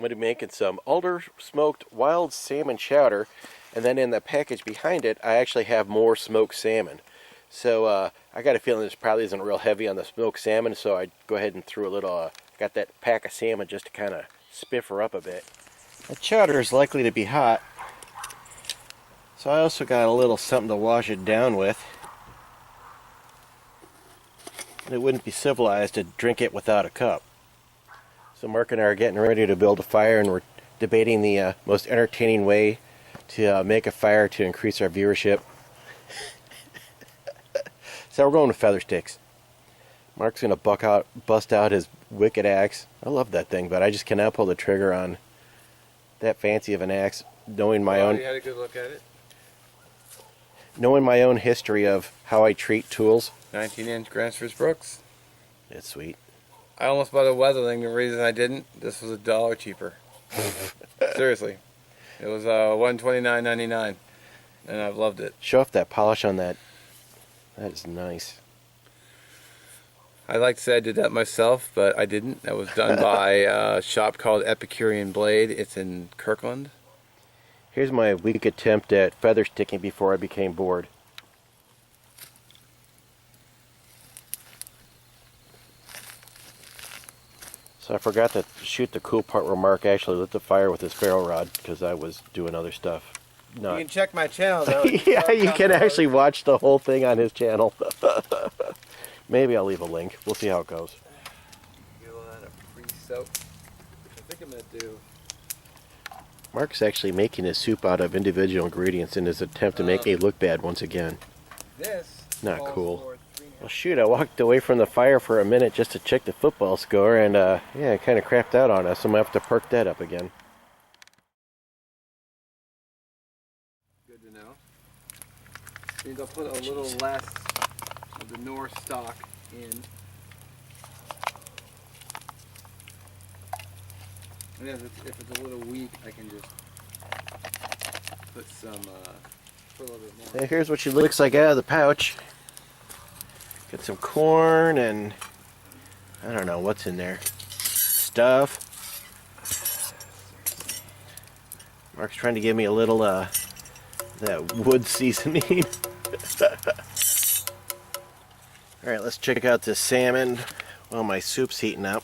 I'm going to be making some alder smoked wild salmon chowder, and then in the package behind it I actually have more smoked salmon. So I got a feeling this probably isn't real heavy on the smoked salmon, so I go ahead and threw a little, got that pack of salmon just to kind of spiff her up a bit. The chowder is likely to be hot, so I also got a little something to wash it down with. It wouldn't be civilized to drink it without a cup. So Mark and I are getting ready to build a fire, and we're debating the most entertaining way to make a fire to increase our viewership. So we're going with feather sticks. Mark's going to bust out his wicked axe. I love that thing, but I just cannot pull the trigger on that fancy of an axe, knowing my own. You had a good look at it. Knowing my own history of how I treat tools. 19-inch Gransfors Brooks. It's sweet. I almost bought a Weatherling. The reason I didn't, this was $1 cheaper. Seriously. It was $129.99, and I've loved it. Show off that polish on that. That is nice. I'd like to say I did that myself, but I didn't. That was done by a shop called Epicurean Blade. It's in Kirkland. Here's my weak attempt at feather sticking before I became bored. So I forgot to shoot the cool part where Mark actually lit the fire with his ferro rod, because I was doing other stuff. You can check my channel though. Yeah, you can actually watch the whole thing on his channel. Maybe I'll leave a link. We'll see how it goes. Get a lot of pre-soak. I think I'm going to do... Mark's actually making his soup out of individual ingredients in his attempt to make me look bad once again. This not cool. Well, shoot, I walked away from the fire for a minute just to check the football score, and yeah, it kind of crapped out on us. I'm going to have to perk that up again. Good to know. Means I'll put a little less of the North stock in. And if it's a little weak, I can just put some, put a little bit more. Hey, here's what she looks like out of the pouch. Got some corn and I don't know what's in there. Stuff. Mark's trying to give me a little that wood seasoning. Alright, let's check out this salmon while my soup's heating up.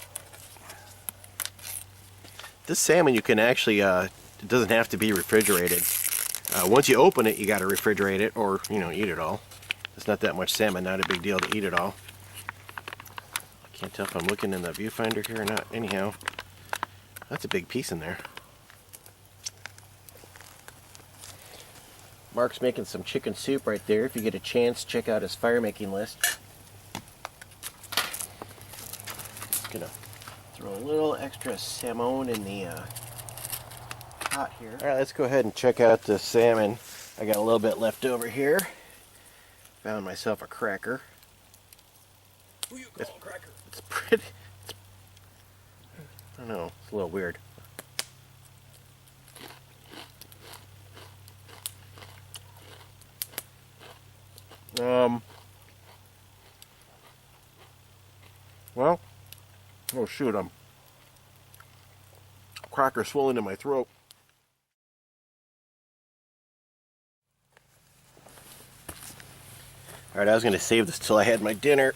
This salmon you can actually, it doesn't have to be refrigerated. Once you open it, you got to refrigerate it or, you know, eat it all. It's not that much salmon, not a big deal to eat it all. I can't tell if I'm looking in the viewfinder here or not. Anyhow, that's a big piece in there. Mark's making some chicken soup right there. If you get a chance, check out his fire making list. Just gonna throw a little extra salmon in the pot here. Alright, let's go ahead and check out the salmon. I got a little bit left over here. Found myself a cracker. Who you call cracker? It's pretty... I don't know, it's a little weird. Well, oh shoot, cracker swollen in my throat. Alright, I was going to save this till I had my dinner,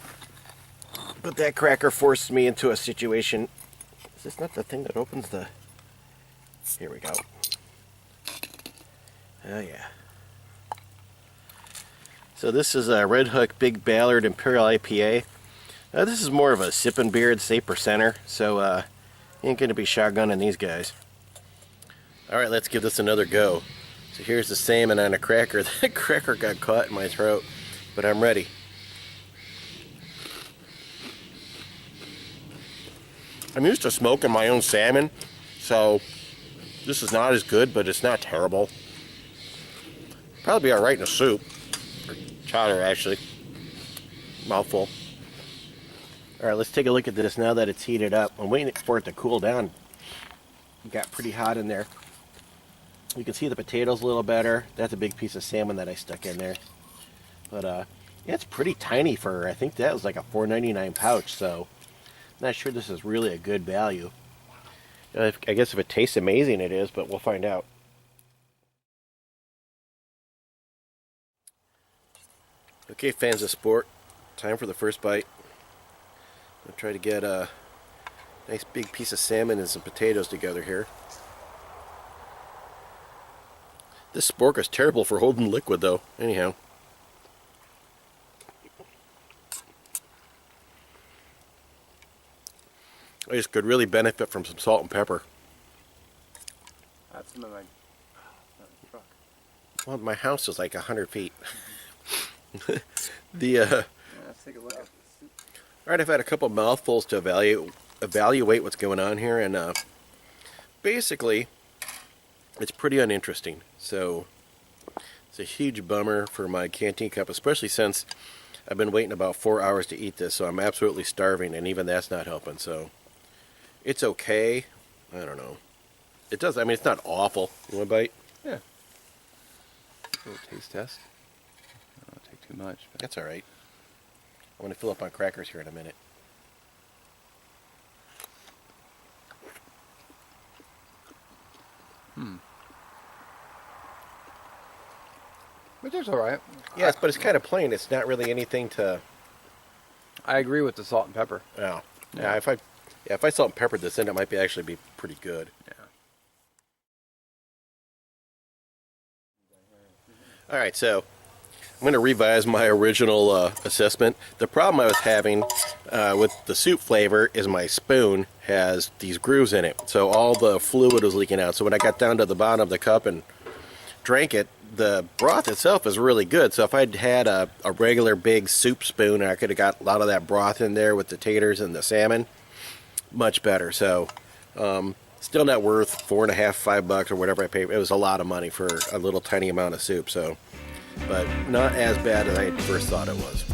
but that cracker forced me into a situation. Is this not the thing that opens the... Here we go. Oh yeah. So this is a Red Hook Big Ballard Imperial IPA. This is more of a sipping beer, it's 8%er, so you ain't going to be shotgunning these guys. Alright, let's give this another go. So here's the salmon on a cracker. That cracker got caught in my throat, but I'm ready. I'm used to smoking my own salmon, so this is not as good, but it's not terrible. Probably be alright in a soup. Or chowder, actually. Mouthful. Alright, let's take a look at this now that it's heated up. I'm waiting for it to cool down. It got pretty hot in there. You can see the potatoes a little better. That's a big piece of salmon that I stuck in there. But yeah, it's pretty tiny for, I think that was like a $4.99 pouch, so I'm not sure this is really a good value. I guess if it tastes amazing, it is, but we'll find out. Okay, fans of sport, time for the first bite. I'll try to get a nice big piece of salmon and some potatoes together here. This spork is terrible for holding liquid, though. Anyhow. I just could really benefit from some salt and pepper. That's some of my truck. Well, my house is like 100 feet. Let's take a look at this soup. Alright, I've had a couple mouthfuls to evaluate what's going on here, and basically, it's pretty uninteresting. So, it's a huge bummer for my Canteen cup, especially since I've been waiting about 4 hours to eat this, so I'm absolutely starving, and even that's not helping, so it's okay. I don't know. It does, I mean, it's not awful. You want a bite? Yeah. A little taste test. I don't take too much. But... That's alright. I'm going to fill up on crackers here in a minute. But it's alright. Yes, but it's kind of plain. It's not really anything to... I agree with the salt and pepper. Yeah. Yeah, if I salt and peppered this in, it might actually be pretty good. Yeah. All right, so I'm going to revise my original assessment. The problem I was having with the soup flavor is my spoon has these grooves in it, so all the fluid was leaking out. So when I got down to the bottom of the cup and drank it, the broth itself is really good. So if I'd had a regular big soup spoon, I could have got a lot of that broth in there with the taters and the salmon. Much better. So still not worth $4.50, $5 or whatever I paid. It was a lot of money for a little tiny amount of soup. So, but not as bad as I first thought it was.